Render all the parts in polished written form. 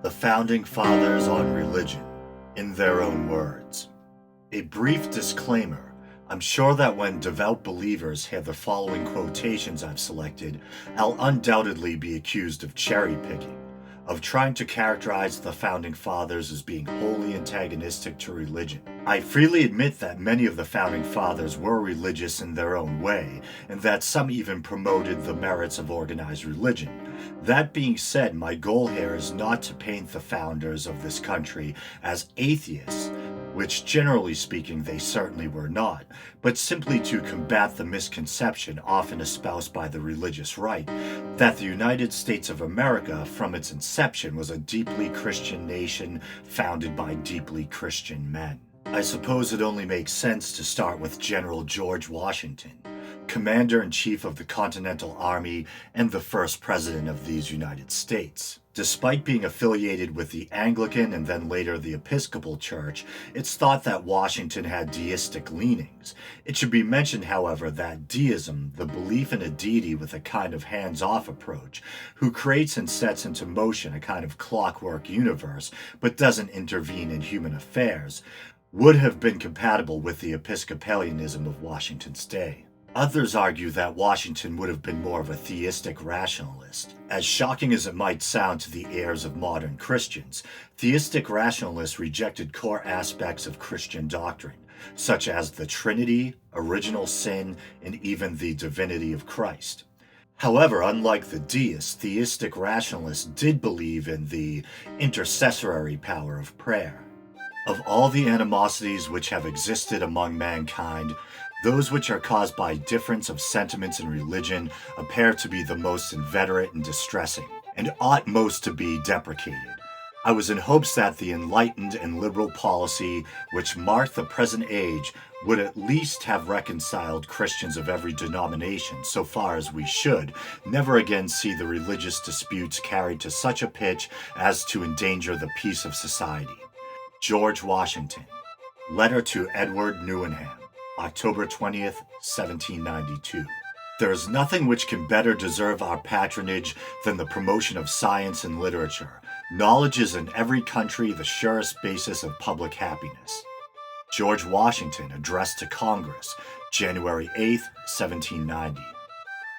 The Founding Fathers on Religion, in their own words. A brief disclaimer. I'm sure that when devout believers hear the following quotations I've selected, I'll undoubtedly be accused of cherry picking, of trying to characterize the Founding Fathers as being wholly antagonistic to religion. I freely admit that many of the Founding Fathers were religious in their own way, and that some even promoted the merits of organized religion. That being said, my goal here is not to paint the founders of this country as atheists, which generally speaking they certainly were not, but simply to combat the misconception often espoused by the religious right that the United States of America from its inception was a deeply Christian nation founded by deeply Christian men. I suppose it only makes sense to start with General George Washington, Commander-in-Chief of the Continental Army and the first President of these United States. Despite being affiliated with the Anglican and then later the Episcopal Church, it's thought that Washington had deistic leanings. It should be mentioned, however, that deism, the belief in a deity with a kind of hands-off approach, who creates and sets into motion a kind of clockwork universe but doesn't intervene in human affairs, would have been compatible with the Episcopalianism of Washington's day. Others argue that Washington would have been more of a theistic rationalist. As shocking as it might sound to the ears of modern Christians, theistic rationalists rejected core aspects of Christian doctrine, such as the Trinity, original sin, and even the divinity of Christ. However, unlike the deists, theistic rationalists did believe in the intercessory power of prayer. Of all the animosities which have existed among mankind, those which are caused by difference of sentiments in religion appear to be the most inveterate and distressing, and ought most to be deprecated. I was in hopes that the enlightened and liberal policy which marked the present age would at least have reconciled Christians of every denomination so far as we should never again see the religious disputes carried to such a pitch as to endanger the peace of society. George Washington. Letter to Edward Newenham. October 20th, 1792. There is nothing which can better deserve our patronage than the promotion of science and literature. Knowledge is in every country the surest basis of public happiness. George Washington, addressed to Congress, January 8th, 1790.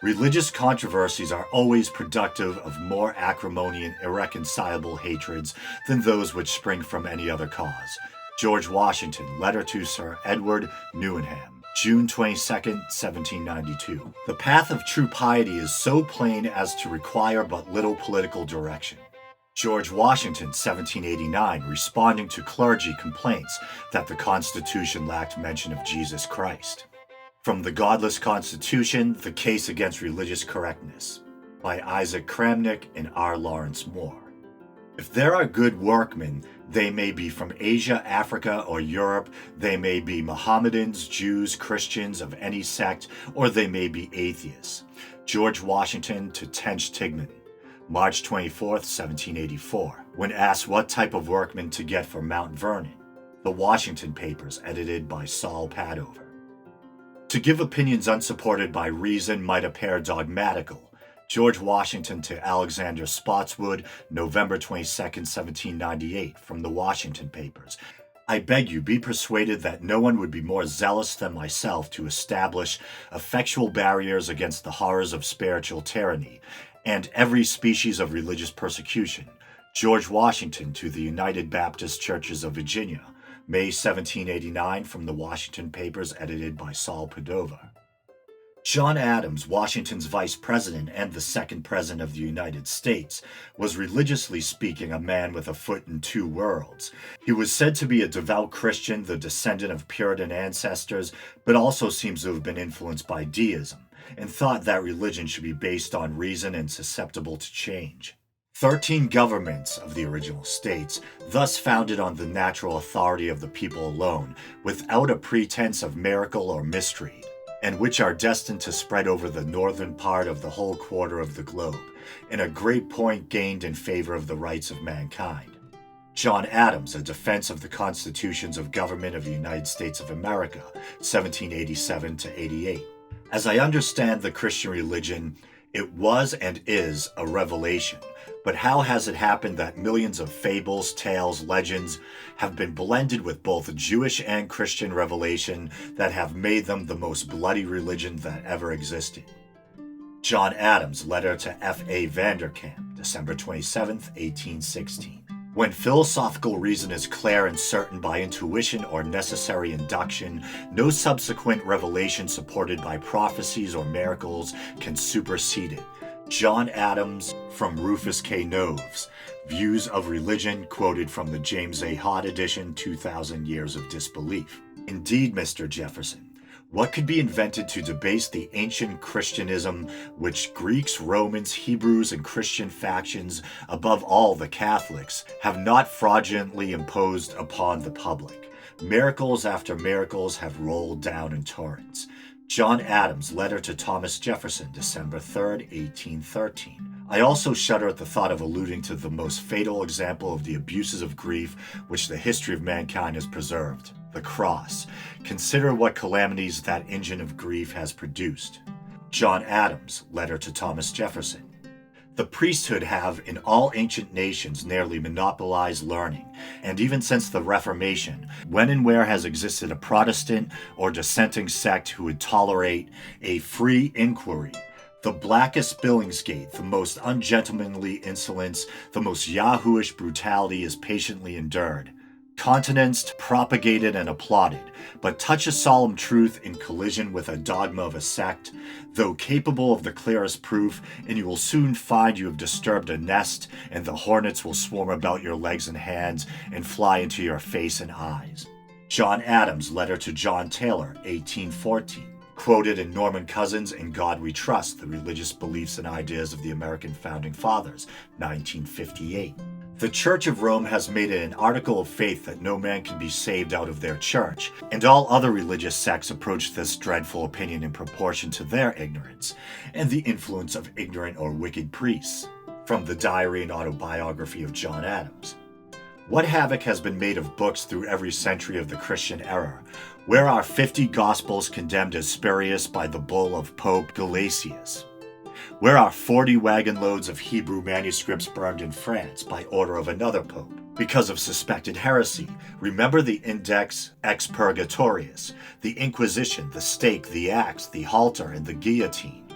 Religious controversies are always productive of more acrimony and irreconcilable hatreds than those which spring from any other cause. George Washington, letter to Sir Edward Newenham, June 22, 1792. The path of true piety is so plain as to require but little political direction. George Washington, 1789, responding to clergy complaints that the Constitution lacked mention of Jesus Christ. From the Godless Constitution, The Case Against Religious Correctness, by Isaac Kramnik and R. Lawrence Moore. If there are good workmen, they may be from Asia, Africa, or Europe, they may be Mohammedans, Jews, Christians of any sect, or they may be atheists. George Washington to Tench Tignan, March 24, 1784, when asked what type of workmen to get for Mount Vernon. The Washington Papers, edited by Saul Padover. To give opinions unsupported by reason might appear dogmatical. George Washington to Alexander Spotswood, November 22, 1798, from the Washington Papers. I beg you, be persuaded that no one would be more zealous than myself to establish effectual barriers against the horrors of spiritual tyranny and every species of religious persecution. George Washington to the United Baptist Churches of Virginia, May 1789, from the Washington Papers, edited by Saul Padover. John Adams, Washington's vice president and the second president of the United States, was religiously speaking a man with a foot in two worlds. He was said to be a devout Christian, the descendant of Puritan ancestors, but also seems to have been influenced by deism, and thought that religion should be based on reason and susceptible to change. 13 governments of the original states, thus founded on the natural authority of the people alone, without a pretense of miracle or mystery, and which are destined to spread over the northern part of the whole quarter of the globe, and a great point gained in favor of the rights of mankind. John Adams, A Defense of the Constitutions of Government of the United States of America, 1787-88. As I understand the Christian religion, it was and is a revelation, But how has it happened that millions of fables, tales, legends have been blended with both Jewish and Christian revelation that have made them the most bloody religion that ever existed? John Adams' letter to F.A. Vanderkam, December 27, 1816. When philosophical reason is clear and certain by intuition or necessary induction, no subsequent revelation supported by prophecies or miracles can supersede it. John Adams from Rufus K. Noves, Views of Religion, quoted from the James A. Hott edition, 2,000 Years of Disbelief. Indeed, Mr. Jefferson, what could be invented to debase the ancient Christianism which Greeks, Romans, Hebrews, and Christian factions, above all the Catholics, have not fraudulently imposed upon the public? Miracles after miracles have rolled down in torrents. John Adams' letter to Thomas Jefferson, December 3, 1813. I also shudder at the thought of alluding to the most fatal example of the abuses of grief which the history of mankind has preserved, the cross. Consider what calamities that engine of grief has produced. John Adams' letter to Thomas Jefferson. The priesthood have, in all ancient nations, nearly monopolized learning, and even since the Reformation, when and where has existed a Protestant or dissenting sect who would tolerate a free inquiry, the blackest Billingsgate, the most ungentlemanly insolence, the most Yahooish brutality is patiently endured. Continenced, propagated, and applauded, but touch a solemn truth in collision with a dogma of a sect, though capable of the clearest proof, and you will soon find you have disturbed a nest, and the hornets will swarm about your legs and hands, and fly into your face and eyes. John Adams' letter to John Taylor, 1814. Quoted in Norman Cousins' In God We Trust, The Religious Beliefs and Ideas of the American Founding Fathers, 1958. The Church of Rome has made it an article of faith that no man can be saved out of their church, and all other religious sects approach this dreadful opinion in proportion to their ignorance, and the influence of ignorant or wicked priests. From the Diary and Autobiography of John Adams. What havoc has been made of books through every century of the Christian era? Where are 50 Gospels condemned as spurious by the bull of Pope Gelasius? Where are 40 wagon loads of Hebrew manuscripts burned in France by order of another pope because of suspected heresy? Remember the Index Expurgatorius, the Inquisition, the stake, the axe, the halter, and the guillotine.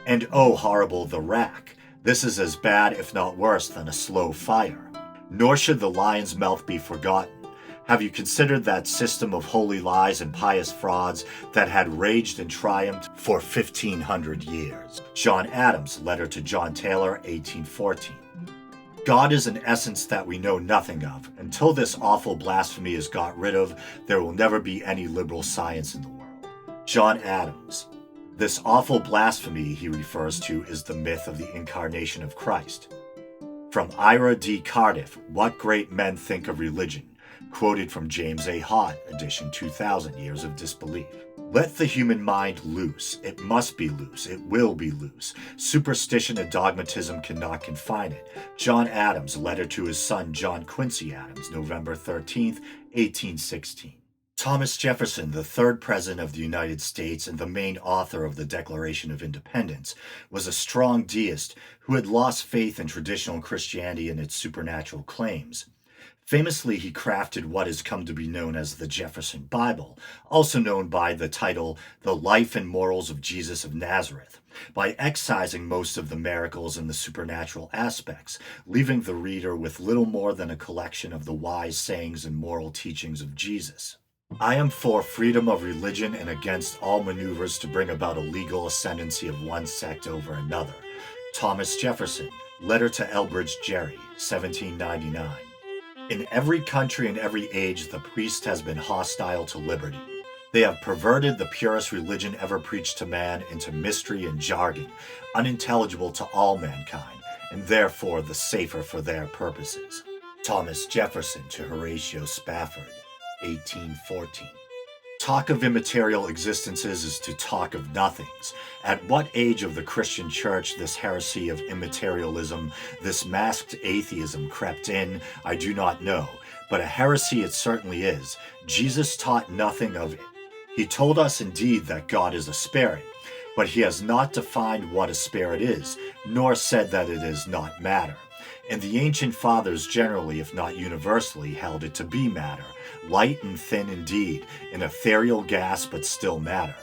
And oh, horrible, the rack. This is as bad, if not worse, than a slow fire. Nor should the lion's mouth be forgotten. Have you considered that system of holy lies and pious frauds that had raged and triumphed for 1,500 years? John Adams' letter to John Taylor, 1814. God is an essence that we know nothing of. Until this awful blasphemy is got rid of, there will never be any liberal science in the world. John Adams. This awful blasphemy he refers to is the myth of the incarnation of Christ. From Ira D. Cardiff, What Great Men Think of Religion, quoted from James A. Hott, edition 2000 Years of Disbelief. Let the human mind loose. It must be loose. It will be loose. Superstition and dogmatism cannot confine it. John Adams' letter to his son John Quincy Adams, November 13, 1816. Thomas Jefferson, the third President of the United States and the main author of the Declaration of Independence, was a strong deist who had lost faith in traditional Christianity and its supernatural claims. Famously, he crafted what has come to be known as the Jefferson Bible, also known by the title The Life and Morals of Jesus of Nazareth, by excising most of the miracles and the supernatural aspects, leaving the reader with little more than a collection of the wise sayings and moral teachings of Jesus. I am for freedom of religion and against all maneuvers to bring about a legal ascendancy of one sect over another. Thomas Jefferson, Letter to Elbridge Gerry, 1799. In every country and every age, the priest has been hostile to liberty. They have perverted the purest religion ever preached to man into mystery and jargon, unintelligible to all mankind, and therefore the safer for their purposes. Thomas Jefferson to Horatio Spafford, 1814. Talk of immaterial existences is to talk of nothings. At what age of the Christian church this heresy of immaterialism, this masked atheism crept in, I do not know, but a heresy it certainly is. Jesus taught nothing of it. He told us indeed that God is a spirit. but he has not defined what a spirit is, nor said that it is not matter. And the ancient fathers generally, if not universally, held it to be matter, light and thin indeed, an ethereal gas but still matter.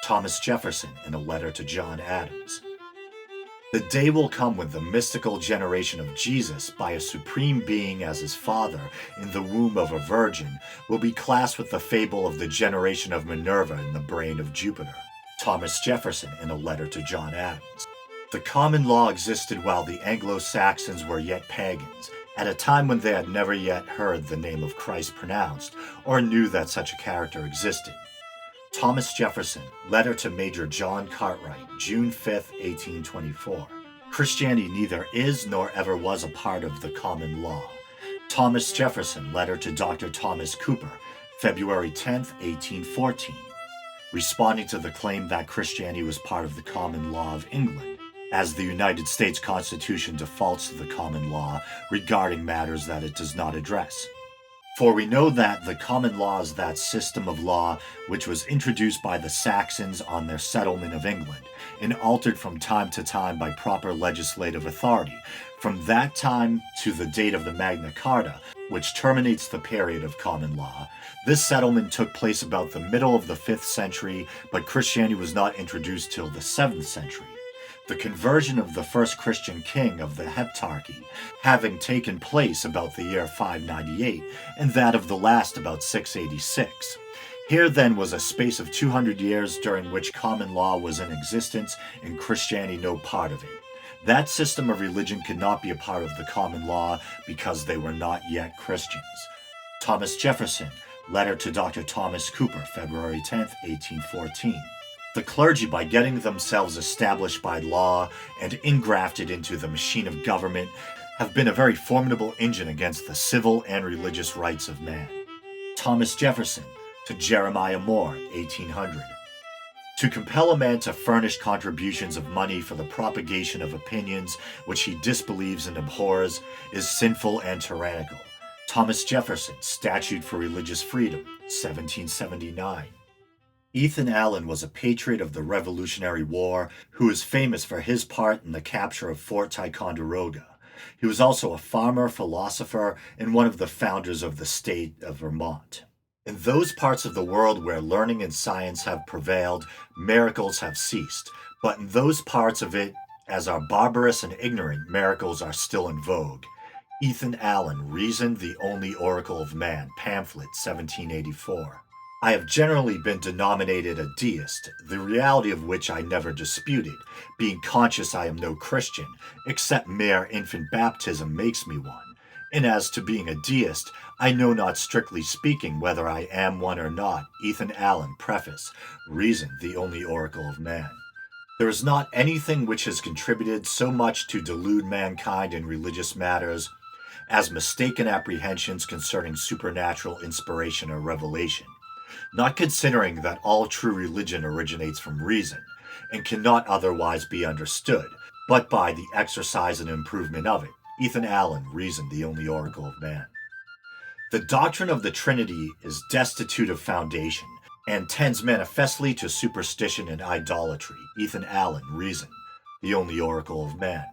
Thomas Jefferson in a letter to John Adams. The day will come when the mystical generation of Jesus, by a supreme being as his father in the womb of a virgin, will be classed with the fable of the generation of Minerva in the brain of Jupiter. Thomas Jefferson in a letter to John Adams. The common law existed while the Anglo-Saxons were yet pagans, at a time when they had never yet heard the name of Christ pronounced, or knew that such a character existed. Thomas Jefferson, letter to Major John Cartwright, June 5, 1824. Christianity neither is nor ever was a part of the common law. Thomas Jefferson, letter to Dr. Thomas Cooper, February 10, 1814. Responding to the claim that Christianity was part of the common law of England, as the United States Constitution defaults to the common law regarding matters that it does not address. For we know that the common law is that system of law which was introduced by the Saxons on their settlement of England, and altered from time to time by proper legislative authority, from that time to the date of the Magna Carta, which terminates the period of common law. This settlement took place about the middle of the 5th century, but Christianity was not introduced till the 7th century. The conversion of the first Christian king of the Heptarchy having taken place about the year 598, and that of the last about 686. Here then was a space of 200 years during which common law was in existence and Christianity no part of it. That system of religion could not be a part of the common law because they were not yet Christians. Thomas Jefferson, letter to Dr. Thomas Cooper, February 10, 1814. The clergy, by getting themselves established by law and ingrafted into the machine of government, have been a very formidable engine against the civil and religious rights of man. Thomas Jefferson, to Jeremiah Moore, 1800. To compel a man to furnish contributions of money for the propagation of opinions which he disbelieves and abhors is sinful and tyrannical. Thomas Jefferson, Statute for Religious Freedom, 1779. Ethan Allen was a patriot of the Revolutionary War who is famous for his part in the capture of Fort Ticonderoga. He was also a farmer, philosopher, and one of the founders of the state of Vermont. In those parts of the world where learning and science have prevailed, miracles have ceased, but in those parts of it, as are barbarous and ignorant, miracles are still in vogue. Ethan Allen, Reason, the Only Oracle of Man, pamphlet, 1784. I have generally been denominated a deist, the reality of which I never disputed, being conscious I am no Christian, except mere infant baptism makes me one. And as to being a deist, I know not strictly speaking whether I am one or not. Ethan Allen, Preface, Reason, the Only Oracle of Man. There is not anything which has contributed so much to delude mankind in religious matters as mistaken apprehensions concerning supernatural inspiration or revelation. Not considering that all true religion originates from reason, and cannot otherwise be understood, but by the exercise and improvement of it. Ethan Allen, Reason, the Only Oracle of Man. The doctrine of the Trinity is destitute of foundation, and tends manifestly to superstition and idolatry. Ethan Allen, Reason, the Only Oracle of Man.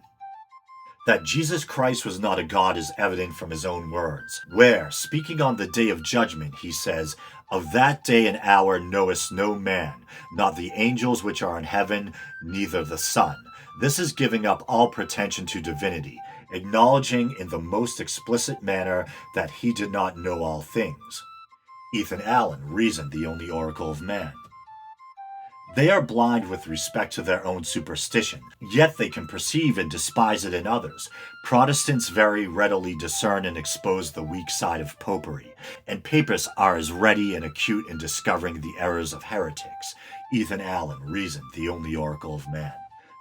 That Jesus Christ was not a God is evident from his own words, where, speaking on the day of judgment, he says, "Of that day and hour knoweth no man, not the angels which are in heaven, neither the Son." This is giving up all pretension to divinity, acknowledging in the most explicit manner that he did not know all things. Ethan Allen, Reason, the Only Oracle of Man. They are blind with respect to their own superstition, yet they can perceive and despise it in others. Protestants very readily discern and expose the weak side of popery, and papists are as ready and acute in discovering the errors of heretics. Ethan Allen, Reason, the Only Oracle of Man.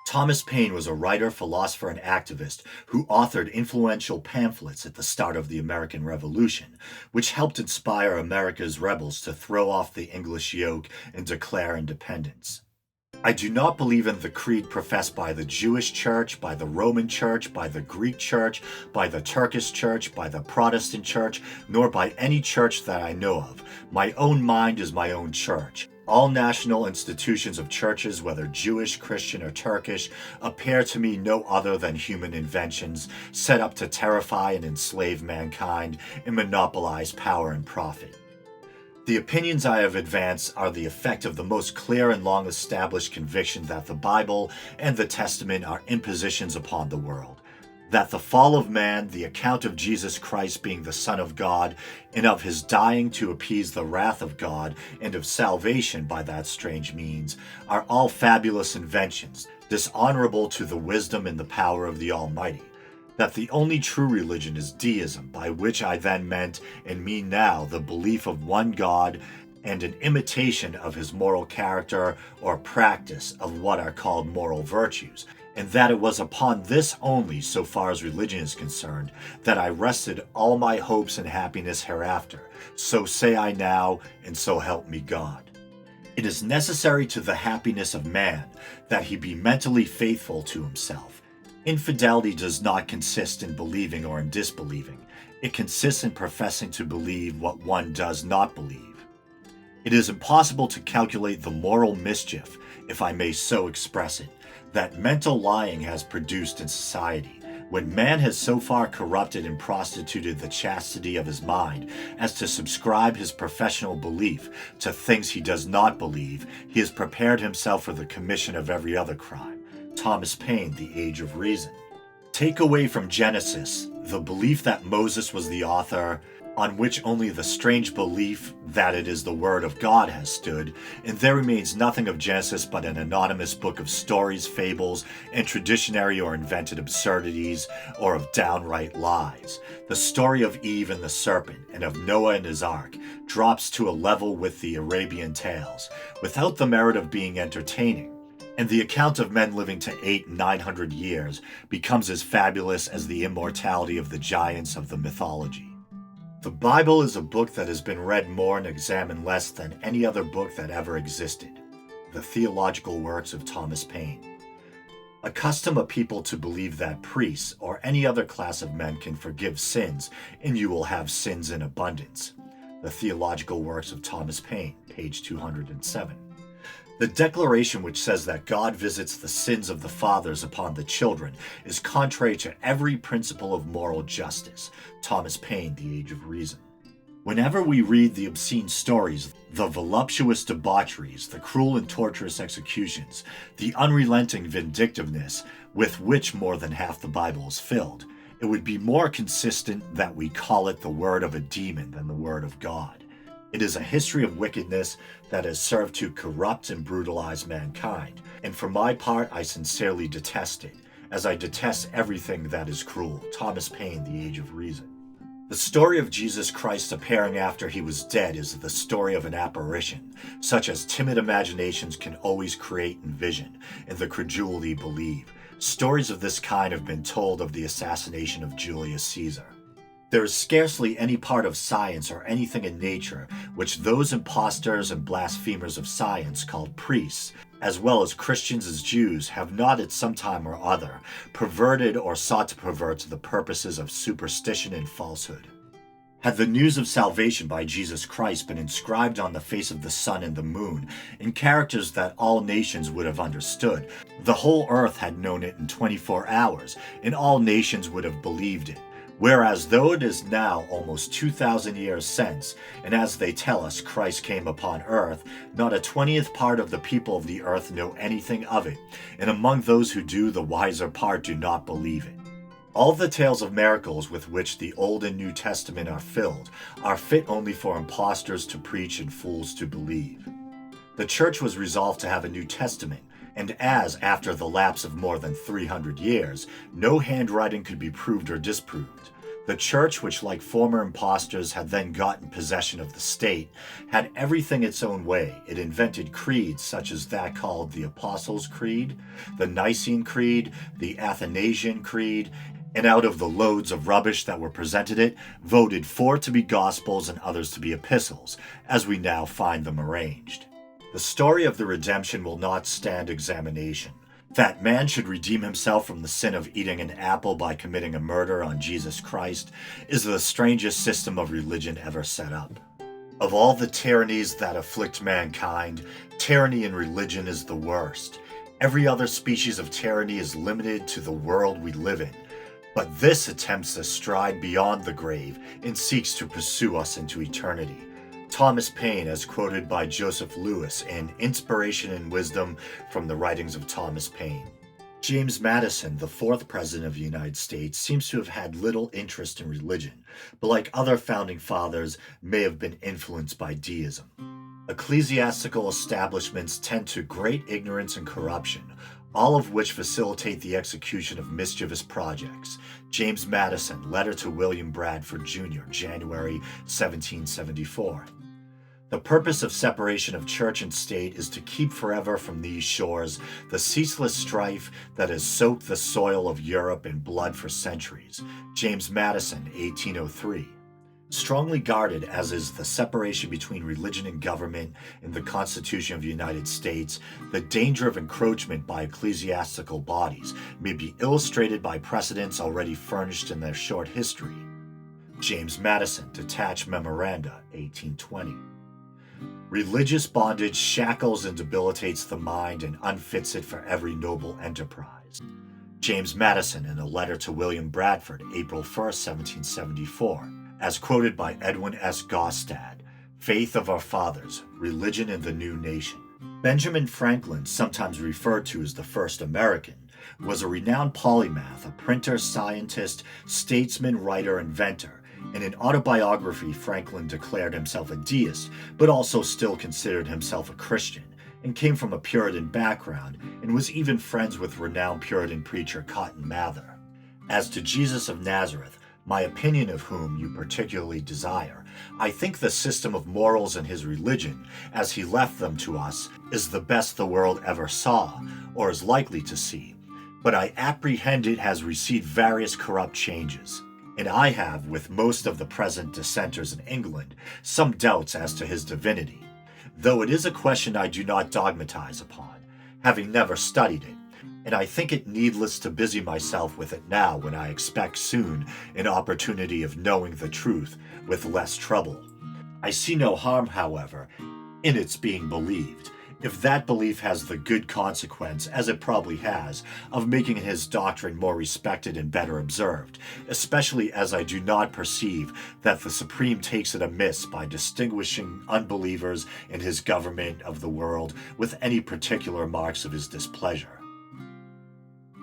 Thomas Paine was a writer, philosopher, and activist who authored influential pamphlets at the start of the American Revolution, which helped inspire America's rebels to throw off the English yoke and declare independence. I do not believe in the creed professed by the Jewish Church, by the Roman Church, by the Greek Church, by the Turkish Church, by the Protestant Church, nor by any church that I know of. My own mind is my own church. All national institutions of churches, whether Jewish, Christian, or Turkish, appear to me no other than human inventions set up to terrify and enslave mankind and monopolize power and profit. The opinions I have advanced are the effect of the most clear and long-established conviction that the Bible and the Testament are impositions upon the world, that the fall of man, the account of Jesus Christ being the Son of God, and of his dying to appease the wrath of God, and of salvation by that strange means, are all fabulous inventions, dishonorable to the wisdom and the power of the Almighty. That the only true religion is deism, by which I then meant and mean now the belief of one God and an imitation of his moral character or practice of what are called moral virtues, and that it was upon this only, so far as religion is concerned, that I rested all my hopes and happiness hereafter. So say I now, and so help me God. It is necessary to the happiness of man that he be mentally faithful to himself. Infidelity does not consist in believing or in disbelieving. It consists in professing to believe what one does not believe. It is impossible to calculate the moral mischief, if I may so express it, that mental lying has produced in society, when man has so far corrupted and prostituted the chastity of his mind as to subscribe his professional belief to things he does not believe. He has prepared himself for the commission of every other crime. Thomas Paine, The Age of Reason. Take away from Genesis the belief that Moses was the author, on which only the strange belief that it is the word of God has stood, and there remains nothing of Genesis but an anonymous book of stories, fables, and traditionary or invented absurdities, or of downright lies. The story of Eve and the serpent, and of Noah and his ark, drops to a level with the Arabian tales, without the merit of being entertaining, and the account of men living to 800 and 900 years becomes as fabulous as the immortality of the giants of the mythology. The Bible is a book that has been read more and examined less than any other book that ever existed. The Theological Works of Thomas Paine. Accustom a people to believe that priests or any other class of men can forgive sins, and you will have sins in abundance. The Theological Works of Thomas Paine, page 207. The declaration which says that God visits the sins of the fathers upon the children is contrary to every principle of moral justice. Thomas Paine, The Age of Reason. Whenever we read the obscene stories, the voluptuous debaucheries, the cruel and torturous executions, the unrelenting vindictiveness with which more than half the Bible is filled, it would be more consistent that we call it the word of a demon than the word of God. It is a history of wickedness that has served to corrupt and brutalize mankind, and for my part I sincerely detest it, as I detest everything that is cruel. Thomas Paine, The Age of Reason. The story of Jesus Christ appearing after he was dead is the story of an apparition, such as timid imaginations can always create and vision, and the credulity believe. Stories of this kind have been told of the assassination of Julius Caesar. There is scarcely any part of science or anything in nature which those impostors and blasphemers of science called priests, as well as Christians as Jews, have not at some time or other perverted or sought to pervert to the purposes of superstition and falsehood. Had the news of salvation by Jesus Christ been inscribed on the face of the sun and the moon in characters that all nations would have understood, the whole earth had known it in 24 hours, and all nations would have believed it. Whereas though it is now almost 2,000 years since, and as they tell us Christ came upon earth, not a 20th part of the people of the earth know anything of it, and among those who do, the wiser part do not believe it. All the tales of miracles with which the Old and New Testament are filled are fit only for impostors to preach and fools to believe. The Church was resolved to have a New Testament, and as, after the lapse of more than 300 years, no handwriting could be proved or disproved, the Church, which like former impostors had then gotten possession of the state, had everything its own way. It invented creeds such as that called the Apostles' Creed, the Nicene Creed, the Athanasian Creed, and out of the loads of rubbish that were presented it, voted 4 to be Gospels and others to be epistles, as we now find them arranged. The story of the redemption will not stand examination. That man should redeem himself from the sin of eating an apple by committing a murder on Jesus Christ is the strangest system of religion ever set up. Of all the tyrannies that afflict mankind, tyranny in religion is the worst. Every other species of tyranny is limited to the world we live in, but this attempts to stride beyond the grave and seeks to pursue us into eternity. Thomas Paine, as quoted by Joseph Lewis in Inspiration and Wisdom from the Writings of Thomas Paine. James Madison, the fourth President of the United States, seems to have had little interest in religion, but like other founding fathers, may have been influenced by deism. Ecclesiastical establishments tend to great ignorance and corruption, all of which facilitate the execution of mischievous projects. James Madison, Letter to William Bradford, Jr., January 1774. The purpose of separation of church and state is to keep forever from these shores the ceaseless strife that has soaked the soil of Europe in blood for centuries. James Madison, 1803. Strongly guarded as is the separation between religion and government in the Constitution of the United States, the danger of encroachment by ecclesiastical bodies may be illustrated by precedents already furnished in their short history. James Madison, Detached Memoranda, 1820. Religious bondage shackles and debilitates the mind and unfits it for every noble enterprise. James Madison, in a letter to William Bradford, April 1, 1774, as quoted by Edwin S. Gostad, Faith of Our Fathers, Religion in the New Nation. Benjamin Franklin, sometimes referred to as the first American, was a renowned polymath, a printer, scientist, statesman, writer, inventor. In an autobiography, Franklin declared himself a deist, but also still considered himself a Christian, and came from a Puritan background, and was even friends with renowned Puritan preacher Cotton Mather. As to Jesus of Nazareth, my opinion of whom you particularly desire, I think the system of morals in his religion, as he left them to us, is the best the world ever saw, or is likely to see, but I apprehend it has received various corrupt changes. And I have, with most of the present dissenters in England, some doubts as to his divinity, though it is a question I do not dogmatize upon, having never studied it, and I think it needless to busy myself with it now when I expect soon an opportunity of knowing the truth with less trouble. I see no harm, however, in its being believed, if that belief has the good consequence, as it probably has, of making his doctrine more respected and better observed, especially as I do not perceive that the Supreme takes it amiss by distinguishing unbelievers in his government of the world with any particular marks of his displeasure.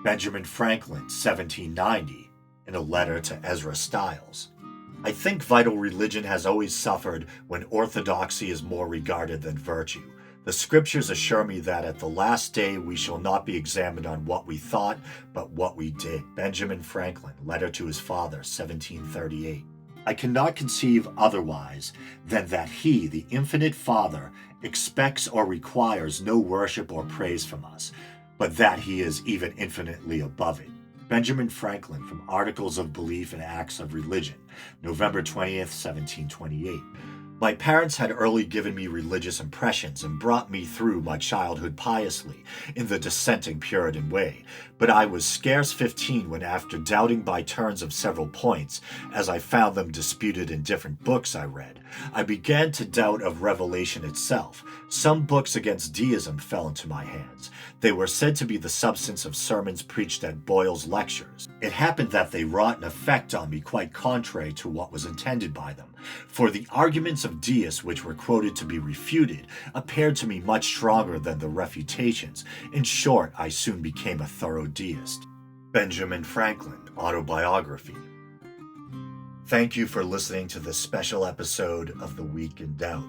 Benjamin Franklin, 1790, in a letter to Ezra Stiles. I think vital religion has always suffered when orthodoxy is more regarded than virtue. The scriptures assure me that at the last day we shall not be examined on what we thought, but what we did. Benjamin Franklin, Letter to his Father, 1738. I cannot conceive otherwise than that he, the infinite Father, expects or requires no worship or praise from us, but that he is even infinitely above it. Benjamin Franklin, from Articles of Belief and Acts of Religion, November 20th, 1728. My parents had early given me religious impressions and brought me through my childhood piously, in the dissenting Puritan way, but I was scarce 15 when, after doubting by turns of several points, as I found them disputed in different books I read, I began to doubt of revelation itself. Some books against deism fell into my hands. They were said to be the substance of sermons preached at Boyle's lectures. It happened that they wrought an effect on me quite contrary to what was intended by them, for the arguments of deists which were quoted to be refuted appeared to me much stronger than the refutations. In short, I soon became a thorough deist. Benjamin Franklin, Autobiography. Thank you for listening to this special episode of The Week in Doubt.